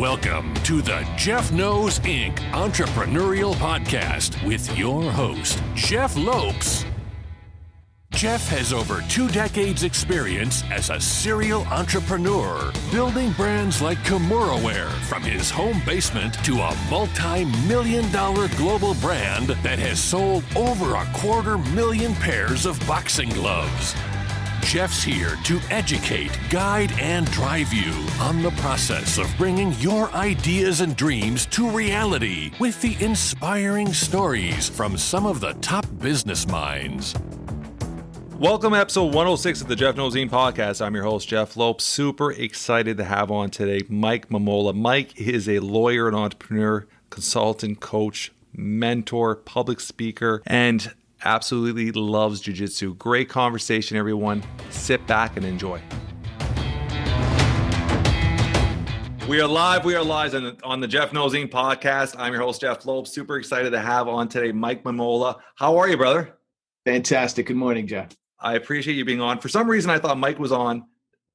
Welcome to the Jeff Knows Inc. Entrepreneurial Podcast with your host, Jeff Lopes. Jeff has over 2 decades experience as a serial entrepreneur, building brands like Mumola from his home basement to a multi-million-dollar global brand that has sold over 250,000 pairs of boxing gloves. Jeff's here to educate, guide, and drive you on the process of bringing your ideas and dreams to reality with the inspiring stories from some of the top business minds. Welcome to episode 106 of the Jeff Knows Inc. podcast. I'm your host, Jeff Lopes. Super excited to have on today Mike Mumola. Mike is a lawyer and entrepreneur, consultant, coach, mentor, public speaker, and absolutely loves jiu-jitsu. Great conversation, everyone. Sit back and enjoy. We are live on the Jeff Knows Inc. podcast. I'm your host, Jeff Lopes. Super excited to have on today Mike Mumola. How are you, brother? Fantastic. Good morning, Jeff. I appreciate you being on. For some reason, I thought Mike was on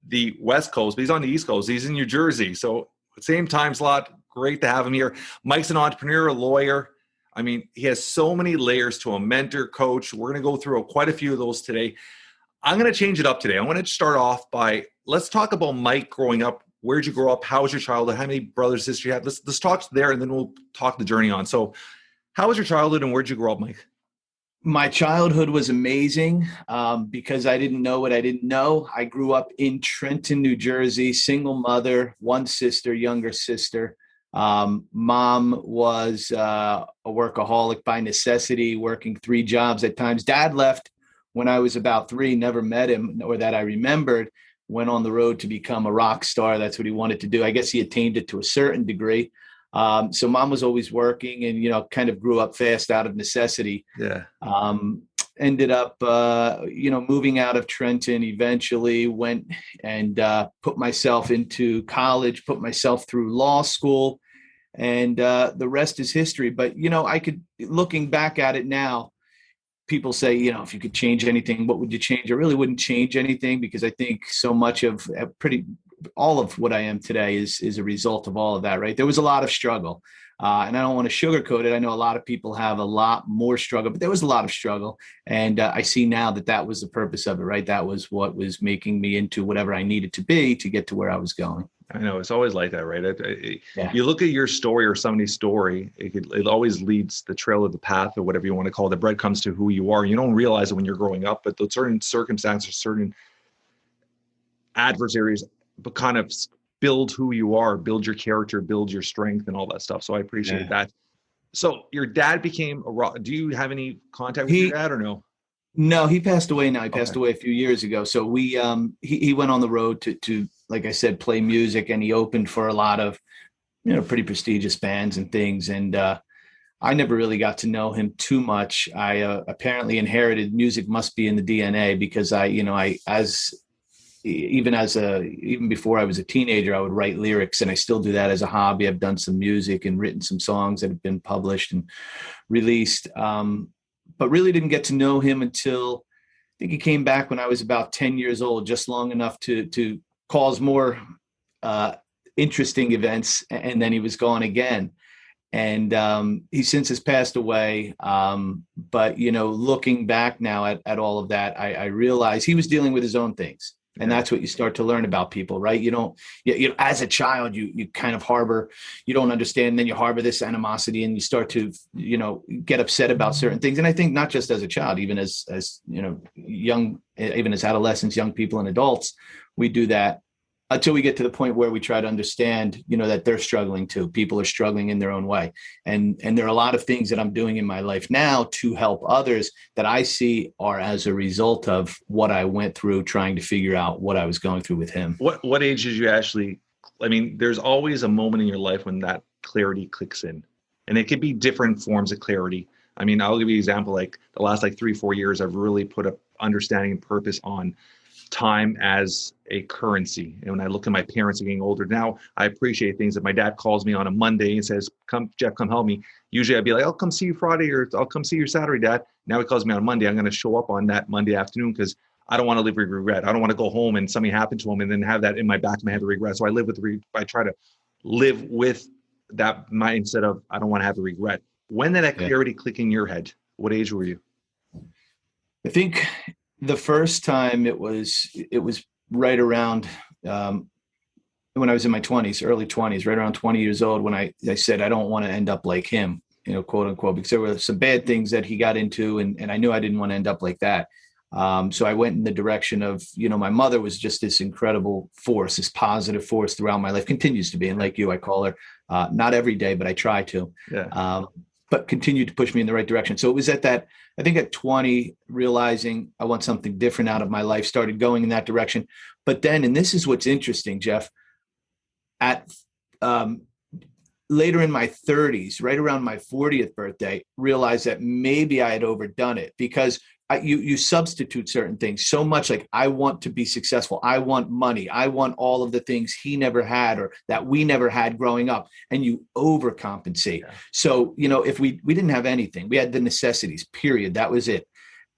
the West Coast, but he's on the East Coast. He's in New Jersey. So same time slot. Great to have him here. Mike's an entrepreneur, a lawyer. I mean, he has so many layers to a mentor, coach. We're going to go through quite a few of those today. I'm going to change it up today. I want to start off by, let's talk about Mike growing up. Where'd you grow up? How was your childhood? How many brothers, sisters you have? Let's talk there, and then we'll talk the journey on. So how was your childhood, and where'd you grow up, Mike? My childhood was amazing because I didn't know what I didn't know. I grew up in Trenton, New Jersey, single mother, 1 sister, younger sister. Mom was a workaholic by necessity, working 3 jobs at times. Dad left when I was about 3, never met him or that I remembered, went on the road to become a rock star. That's what he wanted to do. I guess he attained it to a certain degree. So mom was always working and, kind of grew up fast out of necessity. Yeah. Ended up, moving out of Trenton, eventually went and put myself into college, put myself through law school, and the rest is history. But, looking back at it now, people say, if you could change anything, what would you change? I really wouldn't change anything because I think so much of all of what I am today is a result of all of that, right? There was a lot of struggle. And I don't want to sugarcoat it. I know a lot of people have a lot more struggle, but there was a lot of struggle. And I see now that was the purpose of it, right? That was what was making me into whatever I needed to be to get to where I was going. I know it's always like that, right? Yeah. You look at your story or somebody's story, it always leads the trail of the path or whatever you want to call it. The breadcrumbs to who you are. You don't realize it when you're growing up, but those certain circumstances, certain adversaries, but kind of build who you are, build your character, build your strength and all that stuff. So I appreciate that. So your dad became do you have any contact with your dad or no? No, he passed away now. He passed away a few years ago. So we, he went on the road to, like I said, play music, and he opened for a lot of, pretty prestigious bands and things. And I never really got to know him too much. I apparently inherited music must be in the DNA because even before I was a teenager, I would write lyrics, and I still do that as a hobby. I've done some music and written some songs that have been published and released, but really didn't get to know him until I think he came back when I was about 10 years old, just long enough to cause more interesting events, and then he was gone again. And he since has passed away. But, looking back now at all of that, I realized he was dealing with his own things. And that's what you start to learn about people, right? As a child, you kind of harbor, you don't understand, then you harbor this animosity and you start to, get upset about certain things. And I think not just as a child, even as young, even as adolescents, young people and adults, we do that until we get to the point where we try to understand, that they're struggling too. People are struggling in their own way. And there are a lot of things that I'm doing in my life now to help others that I see are as a result of what I went through trying to figure out what I was going through with him. What age did you there's always a moment in your life when that clarity clicks in, and it could be different forms of clarity. I'll give you an example, like the last 3-4 years, I've really put a understanding and purpose on time as a currency. And when I look at my parents getting older now, I appreciate things that my dad calls me on a Monday and says, "Come, Jeff, come help me." Usually I'd be like, "I'll come see you Friday," or "I'll come see you Saturday, Dad." Now he calls me on a Monday. I'm going to show up on that Monday afternoon because I don't want to live with regret. I don't want to go home and something happened to him and then have that in my back of my head, the regret. So I live with I try to live with that mindset of, I don't want to have a regret. When did that clarity click in your head? What age were you? I think the first time it was right around when I was in my 20s, early 20s, right around 20 years old, when I said, I don't want to end up like him, quote unquote, because there were some bad things that he got into, and I knew I didn't want to end up like that. So I went in the direction of, my mother was just this incredible force, this positive force throughout my life, continues to be. And like you, I call her, not every day, but I try to, but continued to push me in the right direction. So it was at 20, realizing I want something different out of my life, started going in that direction. But then, and this is what's interesting, Jeff, at later in my 30s, right around my 40th birthday, realized that maybe I had overdone it, because you substitute certain things so much. Like, I want to be successful. I want money. I want all of the things he never had, or that we never had growing up. And you overcompensate. Yeah. So, if we didn't have anything, we had the necessities, period. That was it.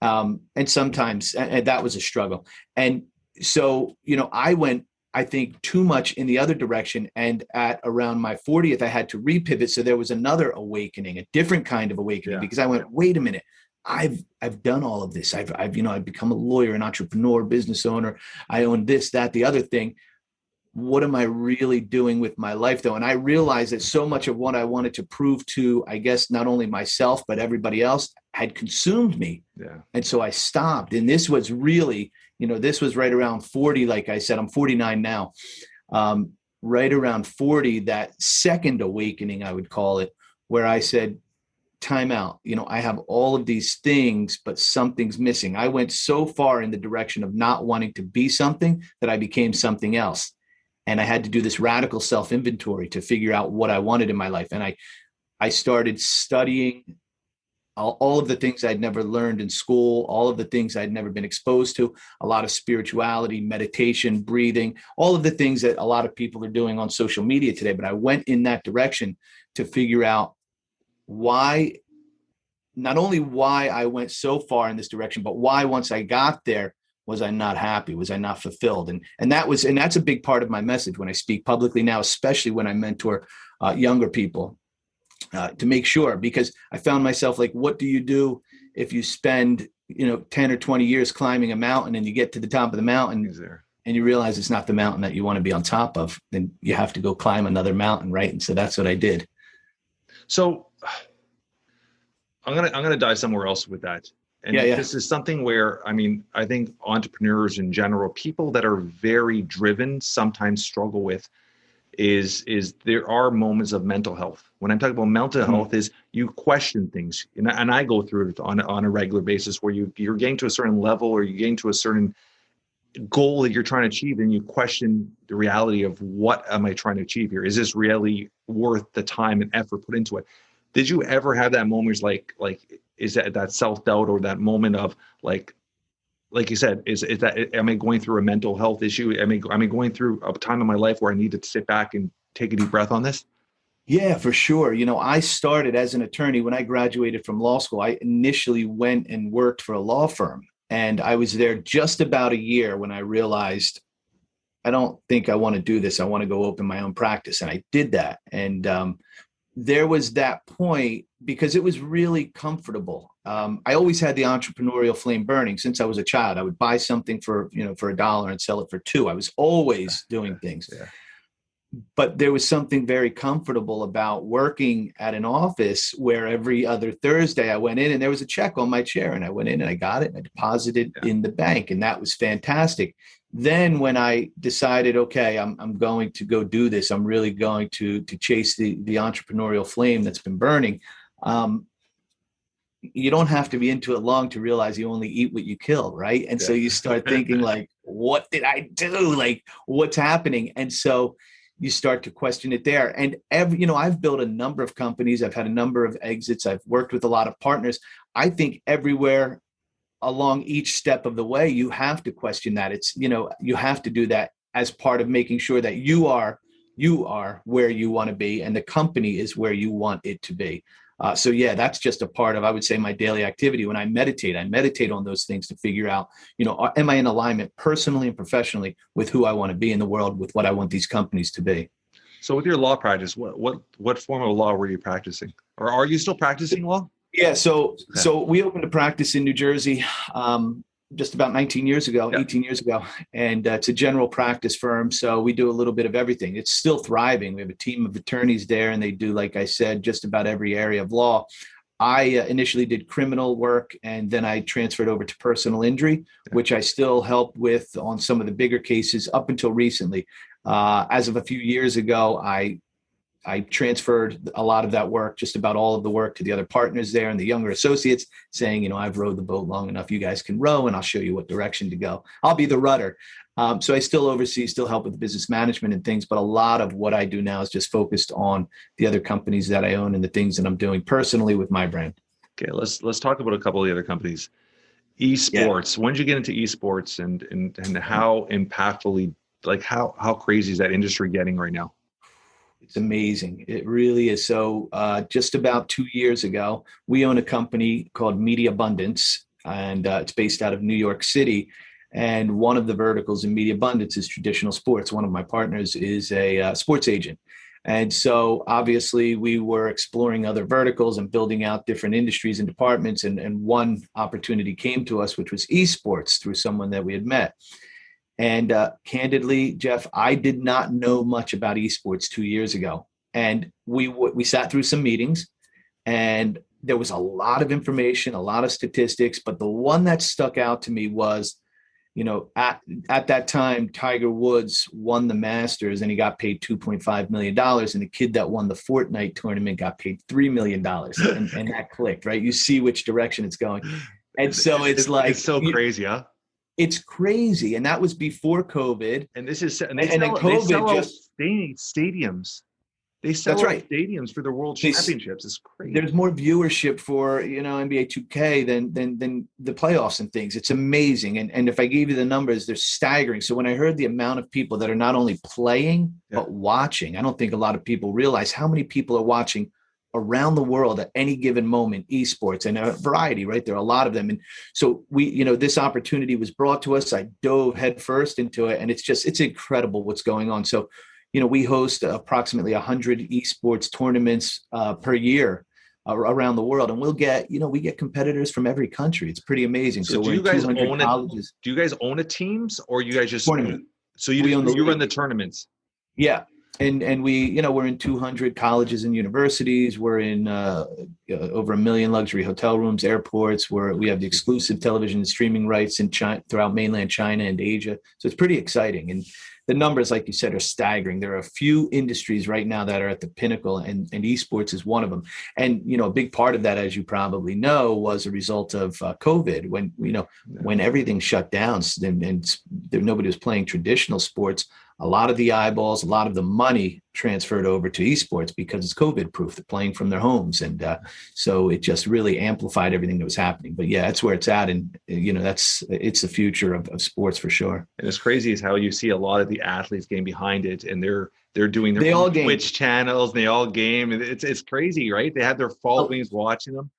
And sometimes and that was a struggle. And so, I went, I think, too much in the other direction. And at around my 40th, I had to repivot. So there was another awakening, a different kind of awakening, because I went, wait a minute. I've done all of this. I've become a lawyer, an entrepreneur, business owner. I own this, that, the other thing. What am I really doing with my life, though? And I realized that so much of what I wanted to prove to, I guess, not only myself, but everybody else, had consumed me. Yeah. And so I stopped. And this was really, this was right around 40. Like I said, I'm 49 now. Right around 40, that second awakening, I would call it, where I said, time out. I have all of these things, but something's missing. I went so far in the direction of not wanting to be something that I became something else. And I had to do this radical self-inventory to figure out what I wanted in my life. And I started studying all of the things I'd never learned in school, all of the things I'd never been exposed to, a lot of spirituality, meditation, breathing, all of the things that a lot of people are doing on social media today. But I went in that direction to figure out not only why I went so far in this direction, but why, once I got there, was I not happy? Was I not fulfilled? And that's a big part of my message when I speak publicly now, especially when I mentor younger people, to make sure, because I found myself like, what do you do if you spend 10 or 20 years climbing a mountain, and you get to the top of the mountain and you realize it's not the mountain that you want to be on top of? Then you have to go climb another mountain, right? And so that's what I did. So I'm gonna dive somewhere else with that. And this is something where, I think entrepreneurs in general, people that are very driven, sometimes struggle with is there are moments of mental health. When I'm talking about mental health, is you question things, and I go through it on a regular basis, where you're getting to a certain level, or you're getting to a certain goal that you're trying to achieve, and you question the reality of, what am I trying to achieve here? Is this really worth the time and effort put into it? Did you ever have that moment, like is that self-doubt, or that moment of like you said, is that, am I going through a mental health issue? Am I going through a time in my life where I needed to sit back and take a deep breath on this? Yeah, for sure. I started as an attorney. When I graduated from law school, I initially went and worked for a law firm. And I was there just about a year when I realized, I don't think I want to do this. I want to go open my own practice. And I did that. And there was that point, because it was really comfortable. I always had the entrepreneurial flame burning since I was a child. I would buy something for $1 and sell it for $2. I was always doing things. Yeah. But there was something very comfortable about working at an office where every other Thursday I went in and there was a check on my chair, and I went in and I got it and I deposited in the bank, and that was fantastic. Then when I decided, okay, I'm going to go do this, I'm really going to chase the entrepreneurial flame that's been burning. You don't have to be into it long to realize you only eat what you kill, right? And so you start thinking like, what did I do? Like, what's happening? And so you start to question it there. And I've built a number of companies. I've had a number of exits. I've worked with a lot of partners. I think everywhere along each step of the way, you have to question that. It's, you have to do that as part of making sure that you are where you want to be, and the company is where you want it to be. So that's just a part of, I would say, my daily activity. When I meditate on those things to figure out, am I in alignment personally and professionally with who I want to be in the world, with what I want these companies to be? So with your law practice, what form of law were you practicing, or are you still practicing law? Yeah, so we opened a practice in New Jersey just about 19 years ago, 18 years ago, and it's a general practice firm. So we do a little bit of everything. It's still thriving. We have a team of attorneys there, and they do, like I said, just about every area of law. I initially did criminal work, and then I transferred over to personal injury, which I still help with on some of the bigger cases up until recently. As of a few years ago, I transferred a lot of that work, just about all of the work, to the other partners there and the younger associates, saying, I've rowed the boat long enough. You guys can row, and I'll show you what direction to go. I'll be the rudder. So I still oversee, still help with business management and things, but a lot of what I do now is just focused on the other companies that I own and the things that I'm doing personally with my brand. Okay, let's talk about a couple of the other companies. Esports. When did you get into esports, and how impactfully, like how crazy is that industry getting right now? It's amazing. It really is. So just about 2 years ago, we own a company called Media Abundance, and it's based out of New York City. And one of the verticals in Media Abundance is traditional sports. One of my partners is a sports agent. And so obviously we were exploring other verticals and building out different industries and departments. And one opportunity came to us, which was esports, through someone that we had met. And candidly, Jeff, I did not know much about esports 2 years ago. And we sat through some meetings, and there was a lot of information, a lot of statistics. But the one that stuck out to me was, at that time, Tiger Woods won the Masters, and he got paid $2.5 million. And the kid that won the Fortnite tournament got paid $3 million. And that clicked, right? You see which direction it's going. And so it's so crazy, huh? It's crazy. And that was before COVID. And this is, and then COVID sell just stadiums. They sell stadiums for the World Championships. It's crazy. There's more viewership for, NBA 2K than the playoffs and things. It's amazing. And if I gave you the numbers, they're staggering. So when I heard the amount of people that are not only playing, but watching, I don't think a lot of people realize how many people are watching around the world at any given moment, esports, and a variety, right? There are a lot of them. And so this opportunity was brought to us. I dove headfirst into it, and it's incredible what's going on. So, we host approximately 100 esports tournaments per year around the world, and we get competitors from every country. It's pretty amazing. So do you guys own colleges. Do you guys own a teams, or you guys just tournament? So you run the tournaments? Yeah. And we, we're in 200 colleges and universities. We're in over 1 million luxury hotel rooms, airports, where we have the exclusive television and streaming rights in China, throughout mainland China and Asia. So it's pretty exciting. And the numbers, like you said, are staggering. There are a few industries right now that are at the pinnacle, and esports is one of them. And, a big part of that, as you probably know, was a result of COVID, when everything shut down and nobody was playing traditional sports. A lot of the eyeballs, a lot of the money transferred over to esports because it's COVID proof. They're playing from their homes. And so it just really amplified everything that was happening. But yeah, that's where it's at. And, it's the future of sports for sure. And it's crazy is how you see a lot of the athletes getting behind it, and they're doing their own Twitch channels, and they all game. And it's crazy, right? They have their followings watching them.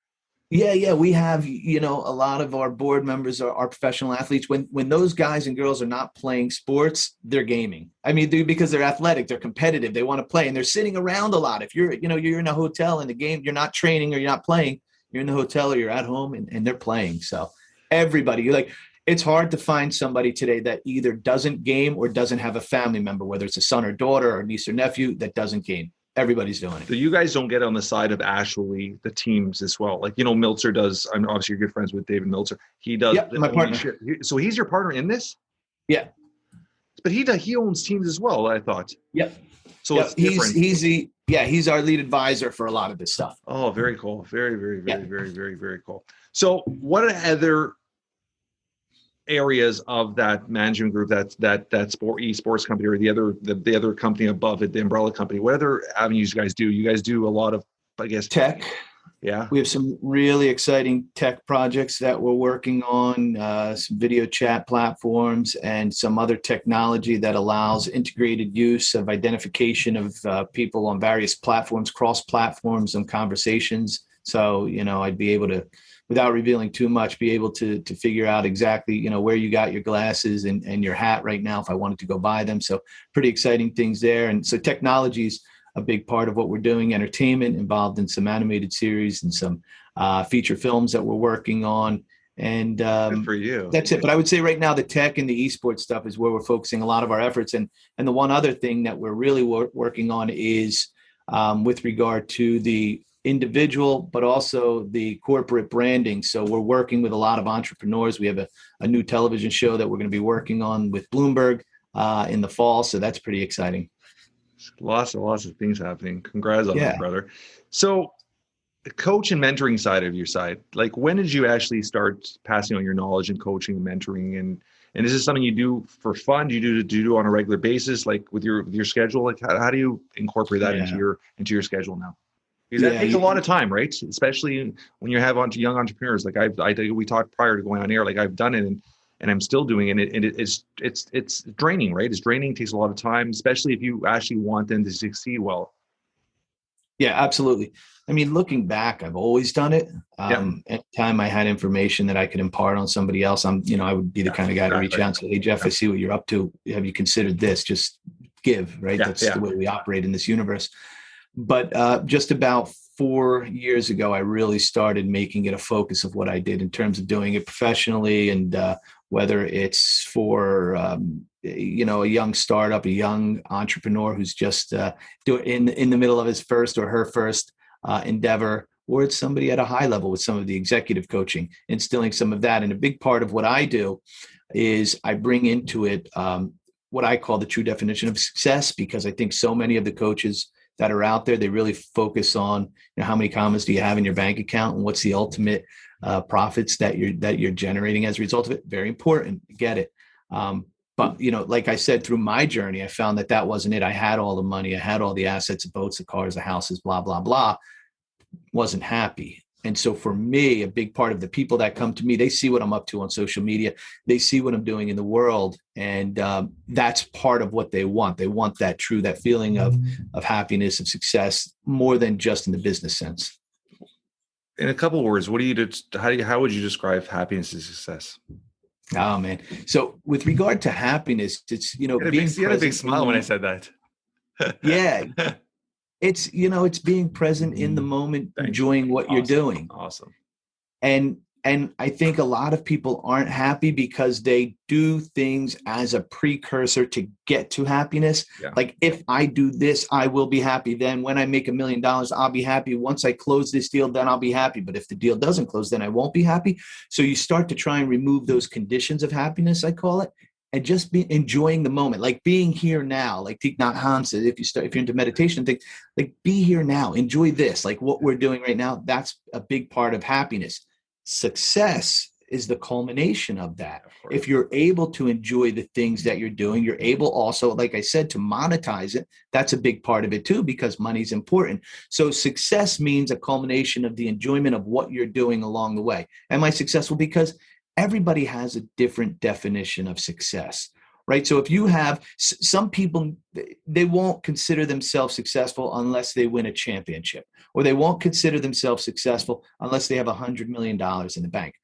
Yeah. We have, a lot of our board members are professional athletes. When those guys and girls are not playing sports, they're gaming. I mean, because they're athletic, they're competitive, they want to play, and they're sitting around a lot. If you're in a hotel in the game, you're not training or you're not playing, you're in the hotel or you're at home and they're playing. So everybody, it's hard to find somebody today that either doesn't game or doesn't have a family member, whether it's a son or daughter or niece or nephew, that doesn't game. Everybody's doing it. So you guys don't get on the side of actually the teams as well. Like, Milzer does. I'm obviously you're good friends with David Milzer. He does. Yeah, my partner. So he's your partner in this? Yeah. But he owns teams as well, I thought. Yep. So it's different. He's our lead advisor for a lot of this stuff. Oh, very cool. Very, very, very, very, very, very cool. So what other areas of that management group, that esports company, or the other company above it, the umbrella company, what other avenues you guys do? You guys do a lot of, I guess, tech. Yeah. We have some really exciting tech projects that we're working on, some video chat platforms and some other technology that allows integrated use of identification of people on various platforms, cross platforms and conversations. So, I'd be able to without revealing too much, be able to figure out exactly, you know, where you got your glasses and your hat right now if I wanted to go buy them. So pretty exciting things there. And so technology is a big part of what we're doing. Entertainment, involved in some animated series and some feature films that we're working on. And Good for you. That's it. But I would say right now, the tech and the esports stuff is where we're focusing a lot of our efforts. And the one other thing that we're really working on is with regard to the individual, but also the corporate branding. So we're working with a lot of entrepreneurs. We have a new television show that we're going to be working on with Bloomberg in the fall. So that's pretty exciting. Lots of things happening. Congrats on that, brother. So the coach and mentoring side of your side, like when did you actually start passing on your knowledge and coaching and mentoring? And is this something you do for fun? Do you do on a regular basis, like with your schedule? Like how do you incorporate that into your schedule now? Because that takes a lot of time, right? Especially when you have young entrepreneurs. Like we talked prior to going on air. Like I've done it and I'm still doing it. And it's draining, right? It's draining. It takes a lot of time, especially if you actually want them to succeed well. Yeah, absolutely. I mean, looking back, I've always done it. Anytime I had information that I could impart on somebody else, I would be the kind of guy to reach out and say, "Hey, Jeff, I see what you're up to. Have you considered this?" Just give, right? That's the way we operate in this universe. But just about 4 years ago, I really started making it a focus of what I did in terms of doing it professionally, and whether it's for a young startup, a young entrepreneur who's just in the middle of his first or her first endeavor, or it's somebody at a high level with some of the executive coaching, instilling some of that. And a big part of what I do is I bring into it what I call the true definition of success, because I think so many of the coaches that are out there, they really focus on how many commas do you have in your bank account and what's the ultimate profits that you're generating as a result of it. Very important, get it. But like I said, through my journey, I found that wasn't it. I had all the money, I had all the assets, the boats, the cars, the houses, blah blah blah. Wasn't happy. And so for me, a big part of the people that come to me, they see what I'm up to on social media. They see what I'm doing in the world. And that's part of what they want. They want that feeling of happiness, of success, more than just in the business sense. In a couple of words, how would you describe happiness and success? Oh, man. So with regard to happiness, it's, you had a big smile when I said that. Yeah. It's being present in the moment, enjoying what you're doing. Awesome. And I think a lot of people aren't happy because they do things as a precursor to get to happiness. Yeah. Like, if I do this, I will be happy. Then when I make $1 million, I'll be happy. Once I close this deal, then I'll be happy. But if the deal doesn't close, then I won't be happy. So you start to try and remove those conditions of happiness, I call it, and just be enjoying the moment, like being here now. Like Thich Nhat Hanh said, if you're into meditation, think like be here now, enjoy this, like what we're doing right now. That's a big part of happiness. Success is the culmination of that. If you're able to enjoy the things that you're doing, you're able also, like I said, to monetize it. That's a big part of it too, because money's important. So success means a culmination of the enjoyment of what you're doing along the way. Am I successful? Because everybody has a different definition of success, right? So if you have some people, they won't consider themselves successful unless they win a championship, or they won't consider themselves successful unless they have $100 million in the bank.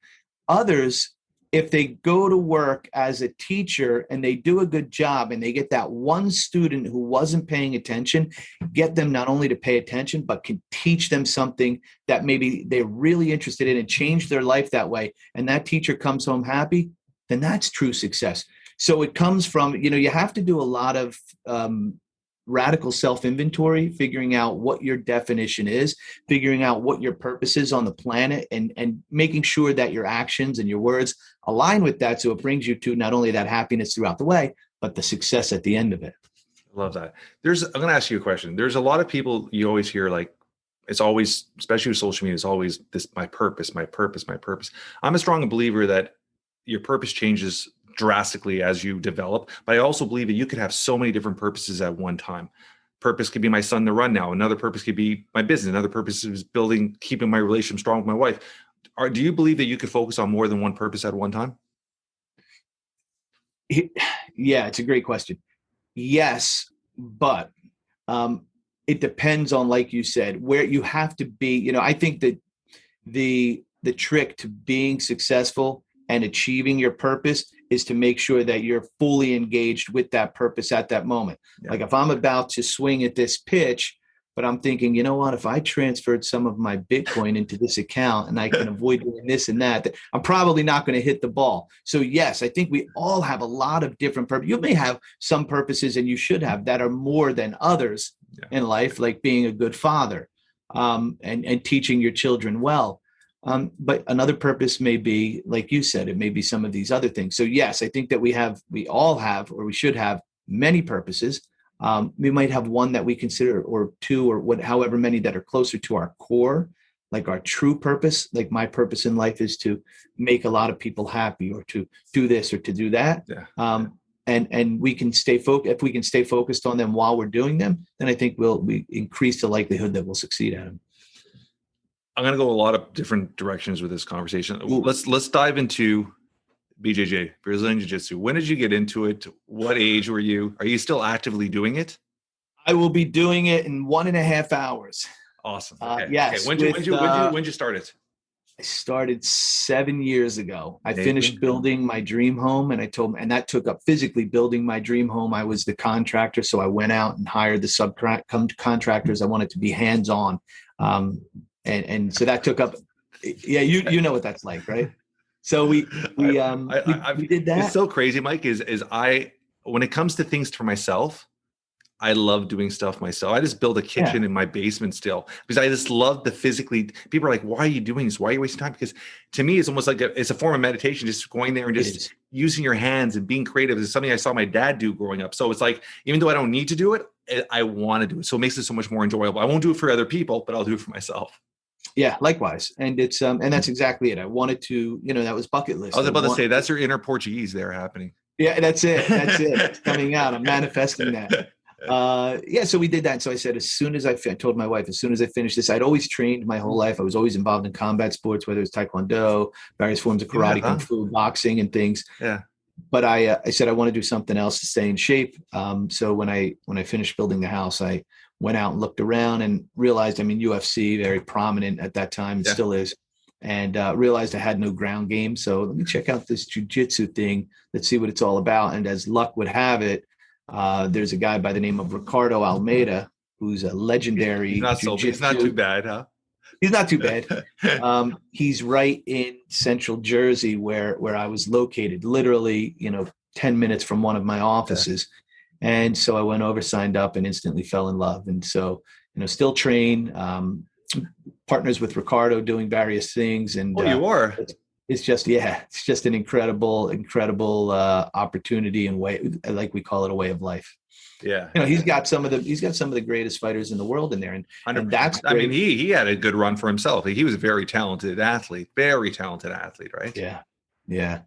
Others, if they go to work as a teacher and they do a good job and they get that one student who wasn't paying attention, get them not only to pay attention, but can teach them something that maybe they're really interested in and change their life that way, and that teacher comes home happy, then that's true success. So it comes from, you have to do a lot of radical self-inventory, figuring out what your definition is, figuring out what your purpose is on the planet, and making sure that your actions and your words align with that, so it brings you to not only that happiness throughout the way, but the success at the end of it. I love that. I'm going to ask you a question. There's a lot of people you always hear, like, it's always, especially with social media, it's always this, my purpose, my purpose, my purpose. I'm a strong believer that your purpose changes drastically as you develop, but I also believe that you could have so many different purposes at one time. Purpose could be my son to run now. Another purpose could be my business. Another purpose is keeping my relationship strong with my wife. Do you believe that you could focus on more than one purpose at one time? Yeah, it's a great question. Yes, but it depends on, like you said, where you have to be. I think that the the trick to being successful and achieving your purpose is to make sure that you're fully engaged with that purpose at that moment. Yeah. Like if I'm about to swing at this pitch, but I'm thinking, you know what, if I transferred some of my Bitcoin into this account and I can avoid doing this and that, I'm probably not going to hit the ball. So yes, I think we all have a lot of different purposes. You may have some purposes, and you should have, that are more than others in life, like being a good father, and teaching your children well. But another purpose may be, like you said, it may be some of these other things. So yes, I think that we all have, or we should have, many purposes. We might have one that we consider, or two, or however many that are closer to our core, like our true purpose. Like my purpose in life is to make a lot of people happy, or to do this or to do that. Yeah. And we can stay focused. If we can stay focused on them while we're doing them, then I think we increase the likelihood that we'll succeed at them. I'm going to go a lot of different directions with this conversation. Ooh. Let's dive into BJJ, Brazilian Jiu-Jitsu. When did you get into it? What age were you? Are you still actively doing it? I will be doing it in 1.5 hours. Awesome. Okay. Yes. Okay. When did you start it? I started 7 years ago. I finished building my dream home, and that took up physically building my dream home. I was the contractor, so I went out and hired the subcontractors. I wanted to be hands-on. And so that took up, you know what that's like, right? So we did that. It's so crazy, Mike, when it comes to things for myself, I love doing stuff myself. I just build a kitchen in my basement still, because I just love the physically. People are like, why are you doing this? Why are you wasting time? Because to me, it's almost like it's a form of meditation, just going there and just using your hands and being creative. Is something I saw my dad do growing up. So it's like, even though I don't need to do it, I want to do it. So it makes it so much more enjoyable. I won't do it for other people, but I'll do it for myself. Yeah, likewise. And it's and that's exactly it. I wanted to, that was bucket list. I was about to say, that's your inner Portuguese there happening. Yeah, that's it. It's coming out. I'm manifesting that. So we did that. So I said, I told my wife, as soon as I finish this, I'd always trained my whole life. I was always involved in combat sports, whether it's Taekwondo, various forms of karate, Kung Fu, boxing, and things. Yeah. But I said, I want to do something else to stay in shape. So when I finished building the house, I went out and looked around and realized, UFC, very prominent at that time, and still is, and realized I had no ground game. So let me check out this jiu-jitsu thing. Let's see what it's all about. And as luck would have it, there's a guy by the name of Ricardo Almeida, who's a legendary jiu-jitsu. He's not too bad, huh? He's not too bad. He's right in Central Jersey where I was located, literally, 10 minutes from one of my offices. Yeah. And so I went over, signed up, and instantly fell in love. And so, still train, partners with Ricardo, doing various things. And you are. It's just an incredible opportunity and way, like we call it, a way of life. Yeah. He's got some of the greatest fighters in the world in there. And that's great. He had a good run for himself. He was a very talented athlete, right? Yeah. Yeah.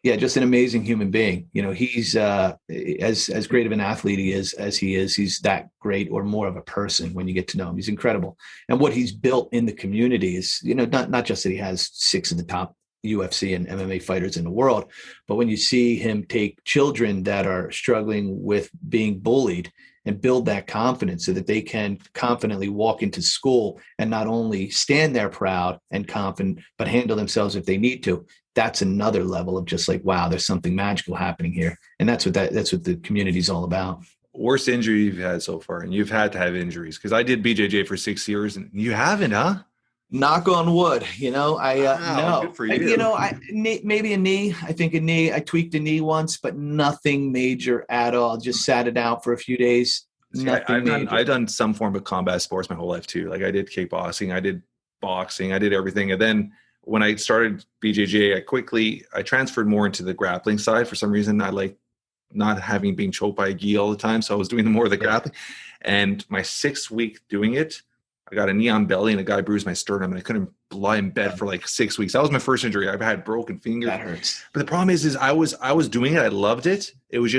Yeah. Just an amazing human being. He's as great of an athlete as he is, he's that great or more of a person when you get to know him. He's incredible. And what he's built in the community is, not just that he has 6 of the top UFC and MMA fighters in the world, but when you see him take children that are struggling with being bullied and build that confidence so that they can confidently walk into school and not only stand there proud and confident, but handle themselves if they need to, that's another level of just like, wow, there's something magical happening here. And that's what the community is all about. Worst injury you've had so far, and you've had to have injuries, because I did BJJ for 6 years and you haven't, huh? Knock on wood, no. Good for you. Maybe a knee. I think a knee. I tweaked a knee once, but nothing major at all. Just sat it out for a few days. I've done some form of combat sports my whole life too. Like I did kickboxing, I did boxing, I did everything. And then when I started BJJ, I transferred more into the grappling side. For some reason, I like not being choked by a gi all the time. So I was doing more of the grappling. And my 6th week doing it, I got a knee on belly and a guy bruised my sternum and I couldn't lie in bed for like 6 weeks. That was my first injury. I've had broken fingers. That hurts. But the problem is I was doing it. I loved it. It was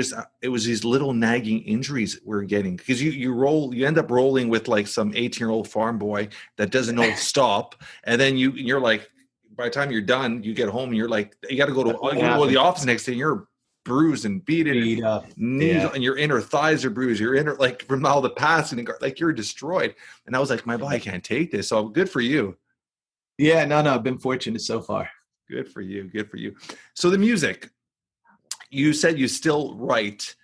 these little nagging injuries we're getting, because you end up rolling with like some 18-year-old farm boy that doesn't know stop. And then you're like, by the time you're done, you get home and you're like, you got to go to the office next day and you're bruised and beat up, knees, and your inner thighs are bruised. Your inner, like from all the passing, like you're destroyed. And I was like, my body can't take this. So good for you. Yeah, no, I've been fortunate so far. Good for you. Good for you. So the music, you said you still write.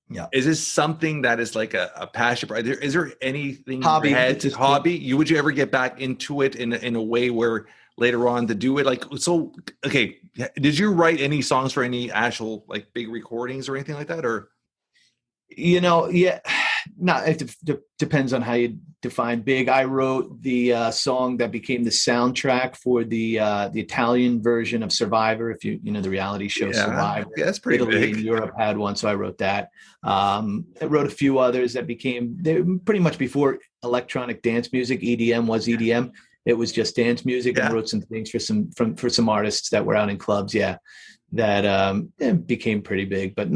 Yeah. Is this something that is like a passion? Is there anything Hobby in your at head, this point. hobby? Would you ever get back into it in a way where later on to do it? Like, so, okay. Did you write any songs for any actual like big recordings or anything like that? Or Yeah, not it depends on how you define big. I wrote the song that became the soundtrack for the Italian version of Survivor. If you know the reality show Survivor, yeah, that's pretty Italy big. and Europe had one, so I wrote that. I wrote a few others that they pretty much before electronic dance music. EDM was EDM. It was just dance music, and Yeah. wrote some things for some artists that were out in clubs. Yeah, that became pretty big, but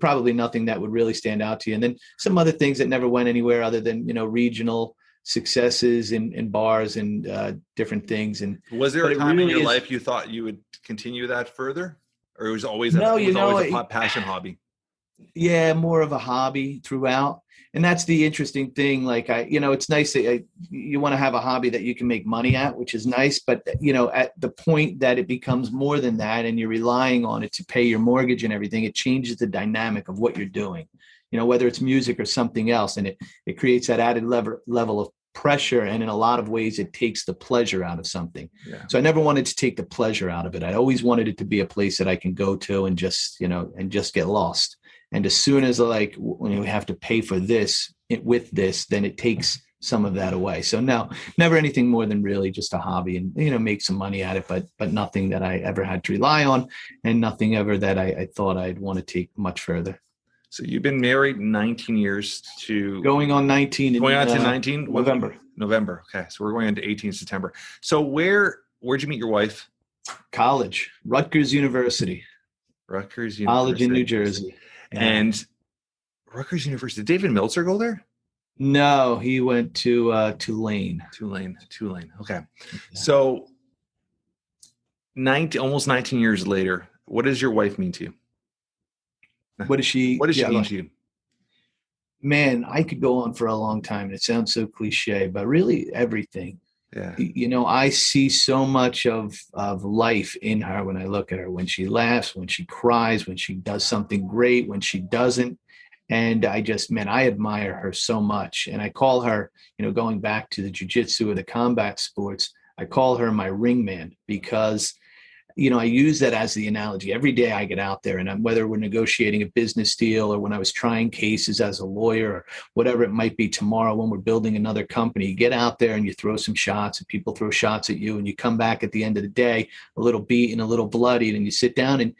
probably nothing that would really stand out to you. And then some other things that never went anywhere other than, regional successes in bars and different things. Was there But a it time in really your is, life you thought you would continue that further, or it was always no, a passion hobby? yeah, more of a hobby throughout. And that's the interesting thing. Like it's nice that you want to have a hobby that you can make money at, which is nice. But, at the point that it becomes more than that and you're relying on it to pay your mortgage and everything, it changes the dynamic of what you're doing, whether it's music or something else. And it creates that added level of pressure. And in a lot of ways, it takes the pleasure out of something. Yeah. So I never wanted to take the pleasure out of it. I always wanted it to be a place that I can go to and just get lost. And as soon as when we have to pay for this with this, then it takes some of that away. So no, never anything more than really just a hobby and, make some money at it, but nothing that I ever had to rely on and nothing ever that I thought I'd want to take much further. So you've been married 19 years to going on 19 going on to 19 November. Okay. So we're going on to 18 September. So where'd you meet your wife? College, Rutgers University. College in New Jersey. And Rutgers University. Did David Meltzer go there? No, he went to Tulane. Tulane. Okay. Yeah. So almost 19 years later, what does your wife mean to you? What does she mean to you? Man, I could go on for a long time. And it sounds so cliche, but really everything. Yeah. I see so much of life in her when I look at her, when she laughs, when she cries, when she does something great, when she doesn't. And I admire her so much. And I call her, going back to the jiu-jitsu or the combat sports, I call her my ring man because I use that as the analogy. Every day I get out there and whether we're negotiating a business deal or when I was trying cases as a lawyer or whatever it might be tomorrow when we're building another company, you get out there and you throw some shots and people throw shots at you and you come back at the end of the day, a little beaten, a little bloodied, and you sit down and,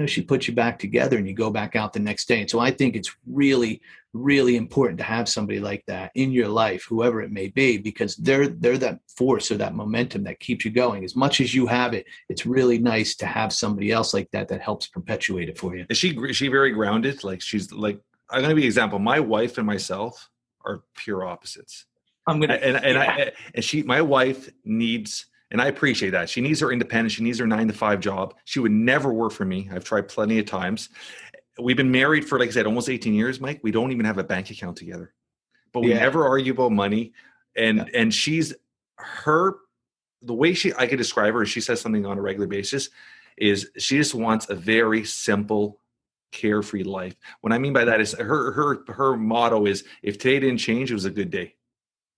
she puts you back together and you go back out the next day. And so I think it's really, really important to have somebody like that in your life, whoever it may be, because they're that force or that momentum that keeps you going. As much as you have it, it's really nice to have somebody else like that helps perpetuate it for you. Is she very grounded? Like she's like, I'm going to be an example. My wife and myself are pure opposites. My wife needs, and I appreciate that. She needs her independence. She needs her 9-to-5 job. She would never work for me. I've tried plenty of times. We've been married for, like I said, almost 18 years, Mike. We don't even have a bank account together, but we never argue about money. And the way I could describe her, she says something on a regular basis, is she just wants a very simple, carefree life. What I mean by that is her motto is, if today didn't change, it was a good day.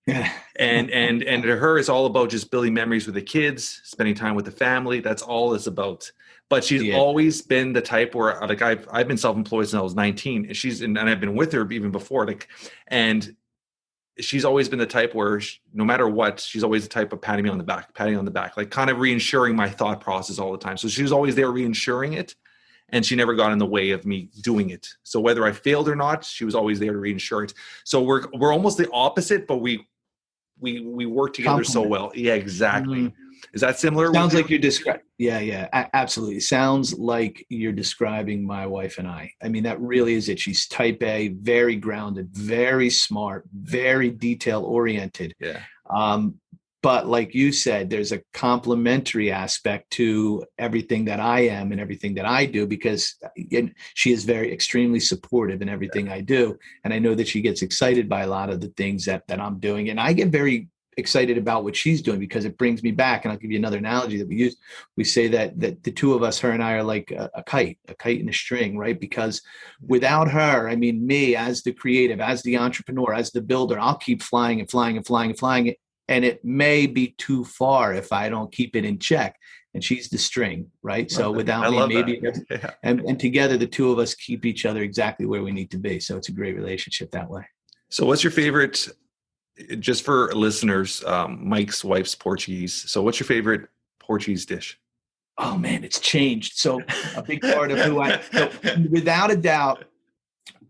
Yeah. And to her, it's all about just building memories with the kids, spending time with the family. That's all it's about. But she's always been the type where, like, I've been self-employed since I was 19. And I've been with her even before. And she's always been the type where no matter what, she's always the type of patting me on the back, like kind of reinsuring my thought process all the time. So she was always there reinsuring it. And she never got in the way of me doing it. So whether I failed or not, she was always there to reinsure it. So we're almost the opposite, but we work together so well. Yeah, exactly. Mm-hmm. Is that similar? Sounds like you're describing. Yeah, absolutely. Sounds like you're describing my wife and I. I mean, that really is it. She's type A, very grounded, very smart, very detail oriented. Yeah. But like you said, there's a complementary aspect to everything that I am and everything that I do, because she is very extremely supportive in everything I do. And I know that she gets excited by a lot of the things that I'm doing. And I get very excited about what she's doing because it brings me back. And I'll give you another analogy that we use. We say that the two of us, her and I, are like a kite in a string, right? Because without her, I mean, me as the creative, as the entrepreneur, as the builder, I'll keep flying and flying and flying and flying. And it may be too far if I don't keep it in check. And she's the string, right? So without me, maybe, and together, the two of us keep each other exactly where we need to be. So it's a great relationship that way. So what's your favorite, just for listeners, Mike's wife's Portuguese. So what's your favorite Portuguese dish? Oh man, it's changed. So a big part of without a doubt,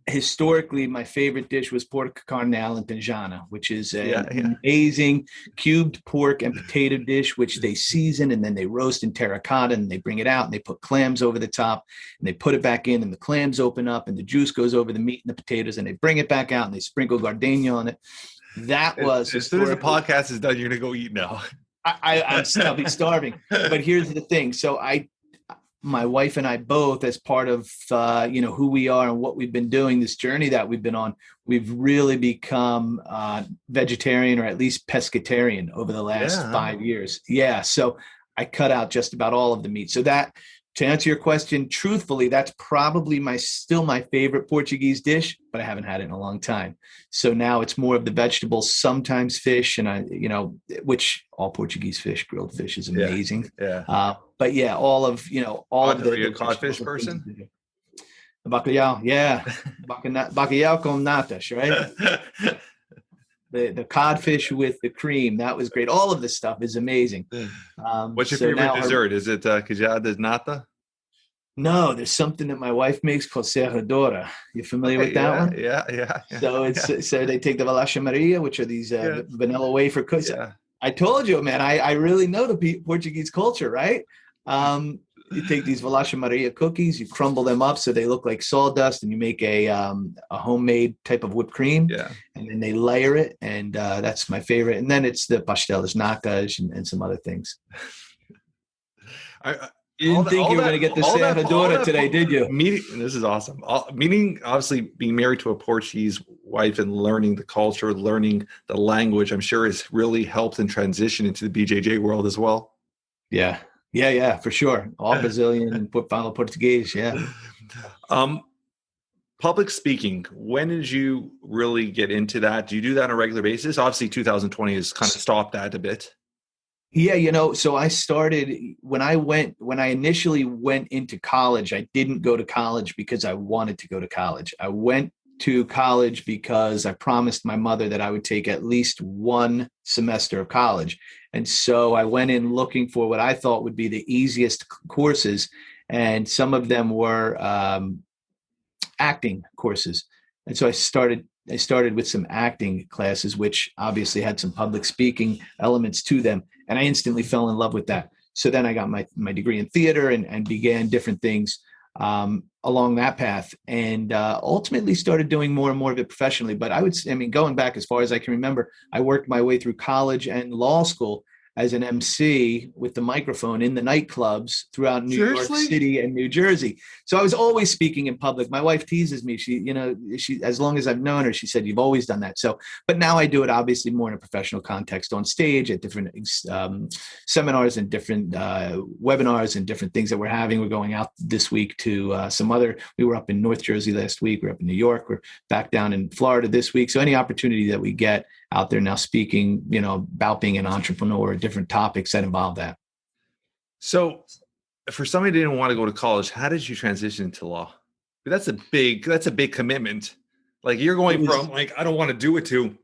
historically, my favorite dish was pork carnal and tanjana, which is an amazing cubed pork and potato dish, which they season and then they roast in terracotta and they bring it out and they put clams over the top and they put it back in and the clams open up and the juice goes over the meat and the potatoes and they bring it back out and they sprinkle gardenia on it. That was as soon as the podcast is done, you're going to go eat now. I'm starving. But here's the thing. So my wife and I both, as part of, who we are and what we've been doing, this journey that we've been on, we've really become vegetarian or at least pescatarian over the last 5 years. Yeah. So I cut out just about all of the meat. So that, to answer your question, truthfully, that's probably still my favorite Portuguese dish, but I haven't had it in a long time. So now it's more of the vegetables, sometimes fish, and which all Portuguese fish, grilled fish is amazing. Yeah. But yeah, all of the. Are you a codfish person? The bacalhau, yeah, bacalhau com natas, right? The codfish with the cream, that was great. All of this stuff is amazing. What's your favorite dessert? Is it queijada de nata? No, there's something that my wife makes called serradora. You familiar with that one? Yeah. So they take the Valacha Maria, which are these vanilla wafer cookies. Yeah. I told you, man, I really know the Portuguese culture, right? You take these Valacha Maria cookies, you crumble them up so they look like sawdust, and you make a homemade type of whipped cream. Yeah. And then they layer it, and that's my favorite. And then it's the pastelas natas and some other things. You didn't think you were going to get the serradora today, did you? This is awesome. Meeting, obviously, being married to a Portuguese wife and learning the culture, learning the language, I'm sure has really helped in transition into the BJJ world as well. Yeah, for sure. All Brazilian and Portuguese, yeah. Public speaking, when did you really get into that? Do you do that on a regular basis? Obviously, 2020 has kind of stopped that a bit. Yeah, so I started when I initially went into college. I didn't go to college because I wanted to go to college. I went to college because I promised my mother that I would take at least one semester of college. And so I went in looking for what I thought would be the easiest courses. And some of them were acting courses. And so I started with some acting classes, which obviously had some public speaking elements to them. And I instantly fell in love with that. So then I got my degree in theater and began different things along that path, and ultimately started doing more and more of it professionally. But going back as far as I can remember, I worked my way through college and law school as an MC with the microphone in the nightclubs throughout New York City and New Jersey. So I was always speaking in public. My wife teases me. She, as long as I've known her, she said, "You've always done that." So, but now I do it obviously more in a professional context on stage at different seminars and different webinars and different things that we're having. We're going out this week to we were up in North Jersey last week. We're up in New York. We're back down in Florida this week. So any opportunity that we get out there now speaking, about being an entrepreneur, different topics that involve that. So for somebody who didn't want to go to college, how did you transition into law? That's a big commitment. Like you're going from I don't want to do it to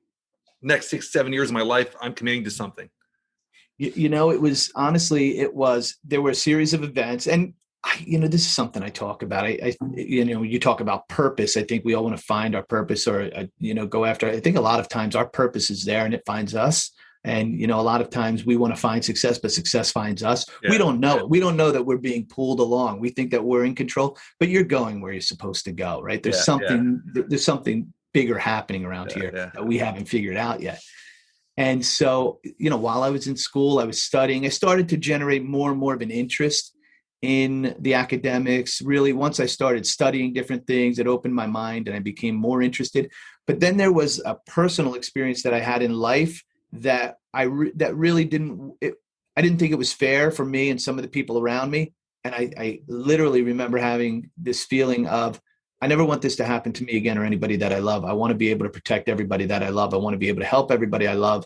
next 6-7 years of my life, I'm committing to something. It was there were a series of events, and this is something I talk about. You talk about purpose. I think we all want to find our purpose or, go after. I think a lot of times our purpose is there and it finds us. And, a lot of times we want to find success, but success finds us. Yeah. We don't know it. We don't know that we're being pulled along. We think that we're in control, but you're going where you're supposed to go, right? There's there's something bigger happening around here that we haven't figured out yet. And so, while I was in school, I was studying, I started to generate more and more of an interest in the academics. Really, once I started studying different things, it opened my mind and I became more interested. But then there was a personal experience that I had in life that I didn't think it was fair for me and some of the people around me. And I literally remember having this feeling of, I never want this to happen to me again or anybody that I love. I want to be able to protect everybody that I love. I want to be able to help everybody I love.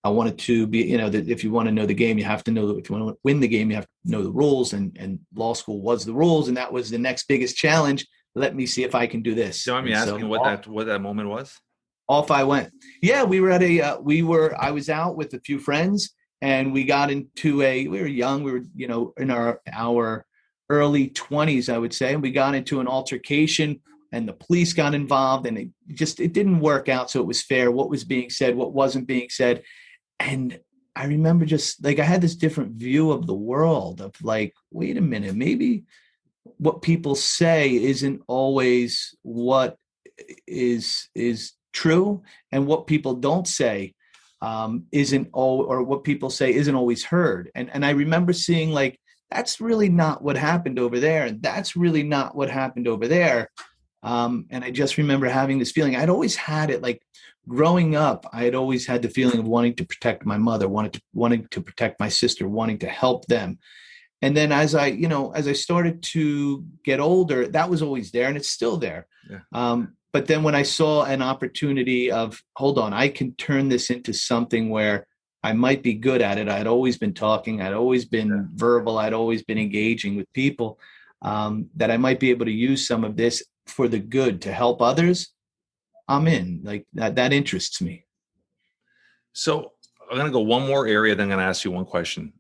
I want it to be, that if you want to know the game, you have to know, if you want to win the game, you have to know the rules. And law school was the rules. And that was the next biggest challenge. Let me see if I can do this. So I'm asking what that moment was. Off I went. Yeah, we were at I was out with a few friends, and we got into we were young. We were, in our early 20s, I would say. And we got into an altercation, and the police got involved, and it didn't work out. So it was fair. What was being said, what wasn't being said. And I remember just like, I had this different view of the world of like, wait a minute, maybe what people say isn't always what is true, and what people don't say isn't all, or what people say isn't always heard. And I remember seeing like, that's really not what happened over there, and that's really not what happened over there. And I just remember having this feeling. I'd always had it, like growing up, I had always had the feeling of wanting to protect my mother, wanting to protect my sister, wanting to help them. And then as I started to get older, that was always there, and it's still there. Yeah. But then when I saw an opportunity of, hold on, I can turn this into something where I might be good at it. I'd always been talking. I'd always been verbal. I'd always been engaging with people, that I might be able to use some of this for the good to help others. I'm in. Like that interests me. So I'm going to go one more area, then I'm going to ask you one question.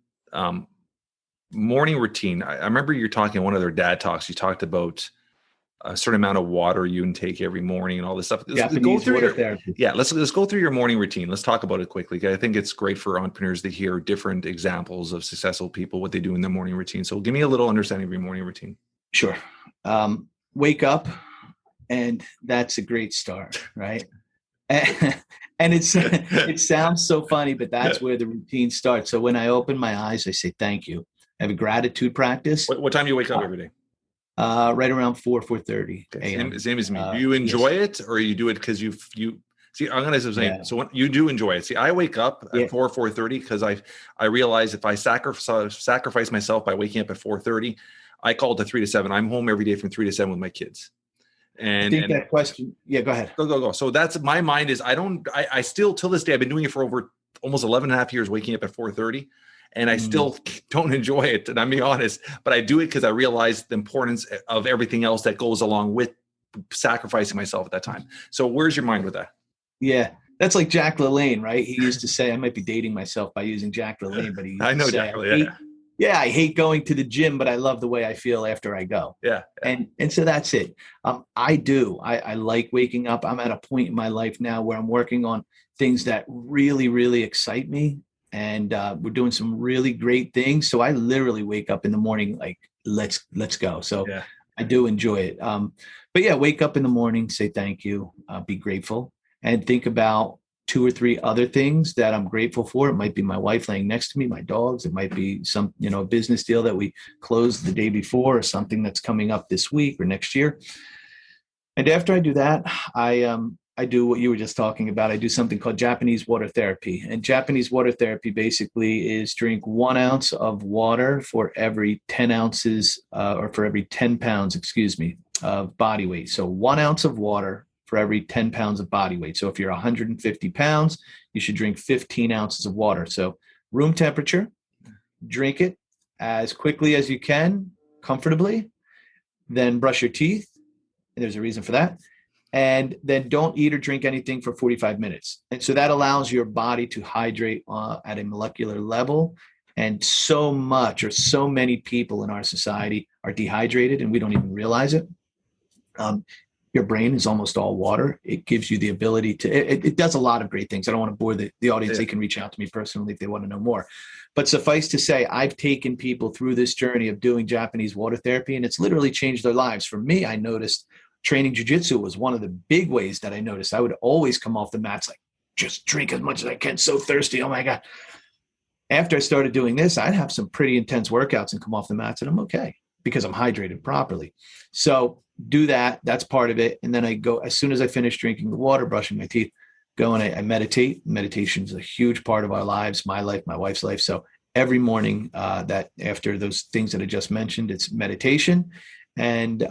Morning routine. I remember you're talking in one of their dad talks. You talked about a certain amount of water you intake every morning and all this stuff. Let's go through let's go through your morning routine. Let's talk about it quickly. I think it's great for entrepreneurs to hear different examples of successful people, what they do in their morning routine. So give me a little understanding of your morning routine. Sure. Wake up, and that's a great start, right? And it sounds so funny, but that's where the routine starts. So when I open my eyes, I say thank you. I have a gratitude practice. What time do you wake up every day? Right around 4:30 a.m. Same as me. Do you enjoy it, or you do it because you see? I'm going to say so. When you do enjoy it. See, I wake up at 4:30 because I realize if I sacrifice myself by waking up at 4:30, I call it to 3 to 7. I'm home every day from 3 to 7 with my kids. And I think that question. Yeah, go ahead. Go. So that's my mind is I still till this day, I've been doing it for over almost 11 and a half years, waking up at 4:30. And I still don't enjoy it. And I'm being honest, but I do it because I realize the importance of everything else that goes along with sacrificing myself at that time. So where's your mind with that? Yeah. That's like Jack LaLanne, right? He used to say, I might be dating myself by using Jack LaLanne, but he used I know to say, Jack LaLanne. I hate going to the gym, but I love the way I feel after I go. Yeah. And so that's it. I like waking up. I'm at a point in my life now where I'm working on things that really, really excite me. And we're doing some really great things. So I literally wake up in the morning, like, let's go. So I do enjoy it. But yeah, wake up in the morning, say thank you, be grateful, and think about 2 or 3 other things that I'm grateful for. It might be my wife laying next to me, my dogs. It might be some, a business deal that we closed the day before, or something that's coming up this week or next year. And after I do that, I do what you were just talking about. I do something called Japanese water therapy. And Japanese water therapy basically is drink 1 ounce of water for every 10 ounces, or for every 10 pounds, of body weight. So 1 ounce of water for every 10 pounds of body weight. So if you're 150 pounds, you should drink 15 ounces of water. So room temperature, drink it as quickly as you can, comfortably, then brush your teeth. And there's a reason for that. And then don't eat or drink anything for 45 minutes. And so that allows your body to hydrate at a molecular level. And so many people in our society are dehydrated, and we don't even realize it. Your brain is almost all water. It gives you the ability to, it does a lot of great things. I don't want to bore the audience. They can reach out to me personally if they want to know more. But suffice to say, I've taken people through this journey of doing Japanese water therapy, and it's literally changed their lives. For me, I noticed training jiu-jitsu was one of the big ways that I noticed. I would always come off the mats like, just drink as much as I can. So thirsty. Oh my God. After I started doing this, I'd have some pretty intense workouts and come off the mats, and I'm okay because I'm hydrated properly. So do that. That's part of it. And then I go, as soon as I finish drinking the water, brushing my teeth, go and I meditate. Meditation is a huge part of our lives, my life, my wife's life. So every morning that after those things that I just mentioned, it's meditation, and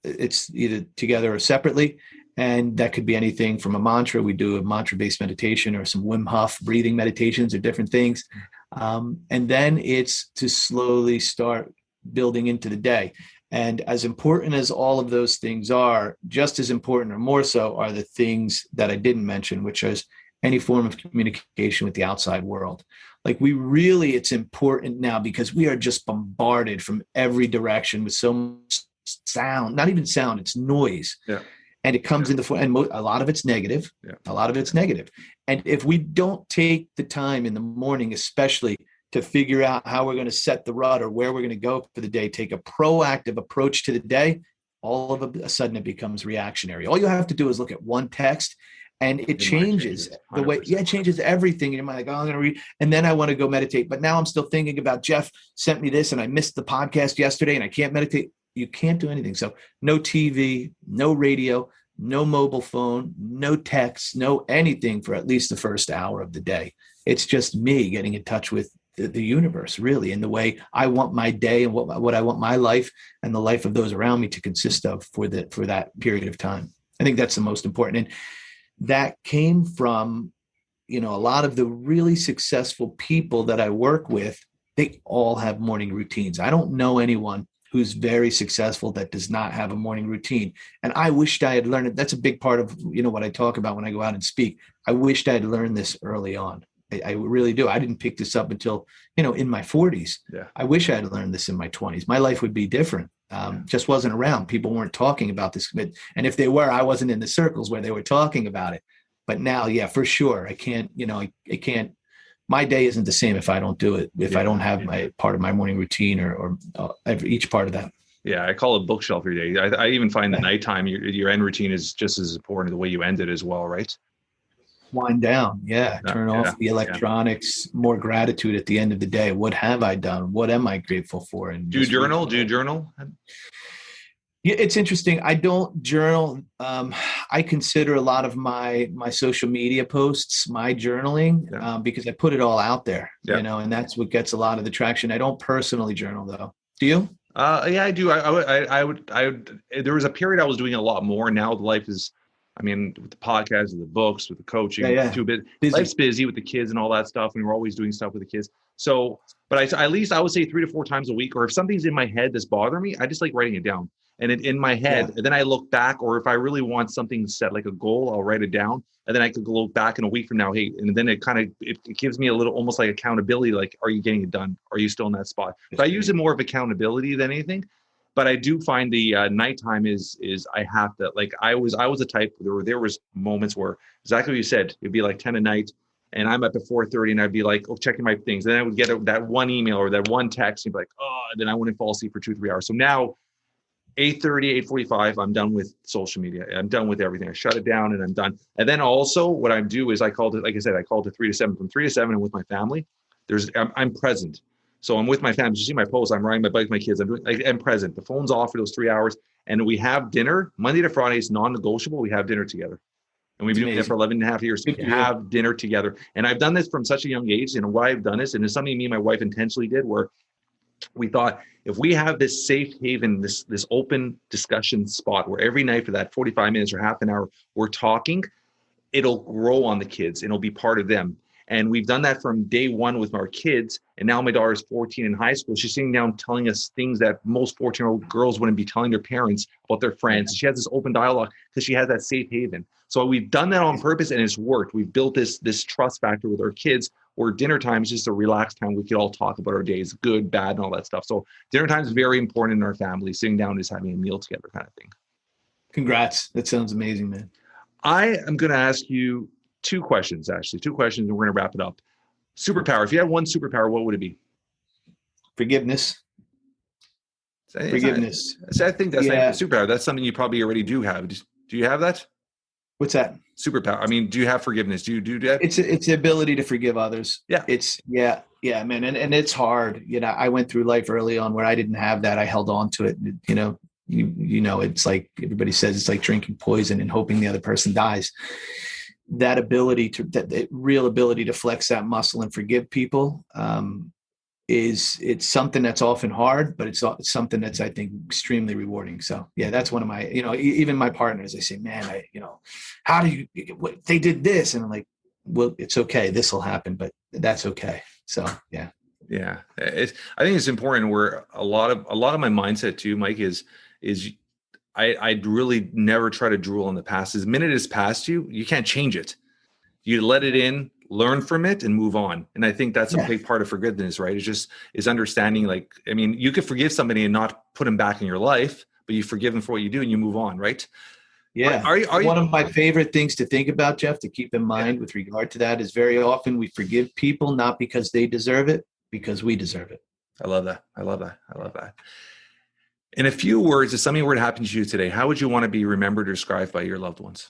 it's either together or separately. And that could be anything from a mantra. We do a mantra-based meditation or some Wim Hof breathing meditations or different things. And then it's to slowly start building into the day. And as important as all of those things are, just as important or more so are the things that I didn't mention, which is any form of communication with the outside world. Like it's important now because we are just bombarded from every direction with so much sound, not even sound, it's noise. Yeah. And it comes in the form, and a lot of it's negative. Yeah. A lot of it's negative. And if we don't take the time in the morning, especially to figure out how we're going to set the rut or where we're going to go for the day, take a proactive approach to the day, all of a sudden it becomes reactionary. All you have to do is look at one text and it changes the way, it changes everything. You might like, oh, I'm going to read, and then I want to go meditate. But now I'm still thinking about Jeff sent me this and I missed the podcast yesterday and I can't meditate. You can't do anything. So no TV, no radio, no mobile phone, no text, no anything for at least the first hour of the day. It's just me getting in touch with the universe, really, in the way I want my day and what I want my life and the life of those around me to consist of for that period of time. I think that's the most important. And that came from, a lot of the really successful people that I work with. They all have morning routines. I don't know anyone who's very successful that does not have a morning routine. And I wished I had learned it. That's a big part of, what I talk about when I go out and speak. I wished I had learned this early on. I really do. I didn't pick this up until, in my 40s. Yeah. I wish I had learned this in my 20s. My life would be different. Just wasn't around. People weren't talking about this. And if they were, I wasn't in the circles where they were talking about it. But now, yeah, for sure. I can't, I can't. My day isn't the same if I don't do it, if I don't have my part of my morning routine or each part of that. Yeah, I call it bookshelf your day. I even find the nighttime, your end routine is just as important as the way you end it as well, right? Wind down. Yeah. Turn off the electronics, more gratitude at the end of the day. What have I done? What am I grateful for? And do you journal? Do you journal? Yeah, it's interesting. I don't journal. I consider a lot of my social media posts my journaling because I put it all out there, and that's what gets a lot of the traction. I don't personally journal though. Do you? Yeah, I do. I would. There was a period I was doing a lot more. Now life is, with the podcast, with the books, with the coaching, too busy. Life's busy with the kids and all that stuff, and we're always doing stuff with the kids. So, but at least I would say 3 to 4 times a week, or if something's in my head that's bothering me, I just like writing it down. And in my head, and then I look back, or if I really want something set, like a goal, I'll write it down. And then I could look back in a week from now, hey, and then it kind of, it gives me a little, almost like accountability. Like, are you getting it done? Are you still in that spot? So I use it more of accountability than anything. But I do find the nighttime is I have to, like, I was a type, there was moments where exactly what you said, it'd be like 10 at night and I'm up at 4:30 and I'd be like, checking my things. And then I would get that one email or that one text and be like, then I wouldn't fall asleep for 2-3 hours. So now 8:30, 8:45, I'm done with social media. I'm done with everything. I shut it down and I'm done. And then also what I do is I called it, like I said, I called it 3 to 7. From 3 to 7 and with my family, I'm present. So I'm with my family. You see my post, I'm riding my bike with my kids. I'm present. The phone's off for those 3 hours. And we have dinner. Monday to Friday is non-negotiable. We have dinner together. And we've been doing that for 11 and a half years. We have dinner together. And I've done this from such a young age. And why I've done this, and it's something me and my wife intentionally did, where we thought, if we have this safe haven, this open discussion spot where every night for that 45 minutes or half an hour, we're talking, it'll grow on the kids. It'll be part of them. And we've done that from day one with our kids. And now my daughter's 14 in high school. She's sitting down telling us things that most 14-year-old girls wouldn't be telling their parents about their friends. She has this open dialogue because she has that safe haven. So we've done that on purpose and it's worked. We've built this trust factor with our kids, where dinner time is just a relaxed time. We could all talk about our days, good, bad, and all that stuff. So dinner time is very important in our family. Sitting down and just having a meal together kind of thing. Congrats. That sounds amazing, man. I am going to ask you 2 questions, and we're going to wrap it up. Superpower. If you had one superpower, what would it be? Forgiveness. Forgiveness. I think that's not a superpower. That's something you probably already do have. Do you have that? What's that? Superpower. I mean, do you have forgiveness? Do you do that? It's the ability to forgive others. Yeah. Man. And it's hard. I went through life early on where I didn't have that. I held on to it. It's like everybody says, it's like drinking poison and hoping the other person dies. that real ability to flex that muscle and forgive people, it's something that's often hard, but it's something that's, I think, extremely rewarding. So yeah, that's one of my, even my partners, they say, man, how do they did this? And I'm like, well, it's okay. This will happen, but that's okay. So yeah. Yeah. I think it's important where a lot of my mindset too, Mike, is I'd really never try to drool on the past. As minute has passed you can't change it. You let it in, learn from it, and move on. And I think that's a big part of forgiveness, right? Is understanding, like, I mean, you could forgive somebody and not put them back in your life, but you forgive them for what you do and you move on, right? Yeah. Are one of my favorite things to think about, Jeff, to keep in mind with regard to that is very often we forgive people not because they deserve it, because we deserve it. I love that. In a few words, if something were to happen to you today, how would you want to be remembered or described by your loved ones?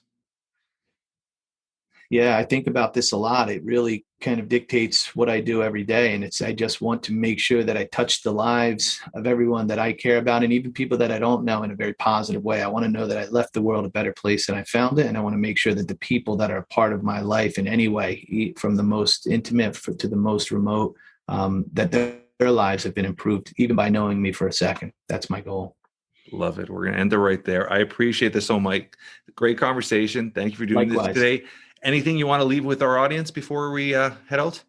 Yeah, I think about this a lot. It really kind of dictates what I do every day. And I just want to make sure that I touch the lives of everyone that I care about, and even people that I don't know, in a very positive way. I want to know that I left the world a better place than I found it. And I want to make sure that the people that are a part of my life in any way, from the most intimate to the most remote, that their lives have been improved, even by knowing me for a second. That's my goal. Love it. We're going to end it right there. I appreciate this so much. Great conversation. Thank you for doing this today. Anything you want to leave with our audience before we head out?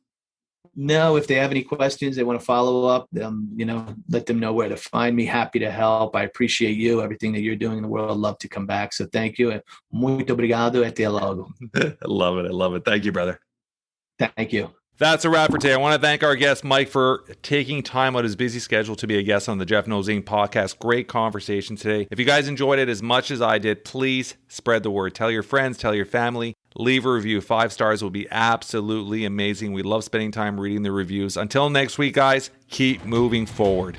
No, if they have any questions, they want to follow up, let them know where to find me. Happy to help. I appreciate you, everything that you're doing in the world. I'd love to come back. So thank you. Muito obrigado. Até logo. I love it. Thank you, brother. Thank you. That's a wrap for today. I want to thank our guest, Mike, for taking time out of his busy schedule to be a guest on the Jeff Knows Inc. podcast. Great conversation today. If you guys enjoyed it as much as I did, please spread the word. Tell your friends, tell your family. Leave a review. 5 stars will be absolutely amazing. We love spending time reading the reviews. Until next week, guys, keep moving forward.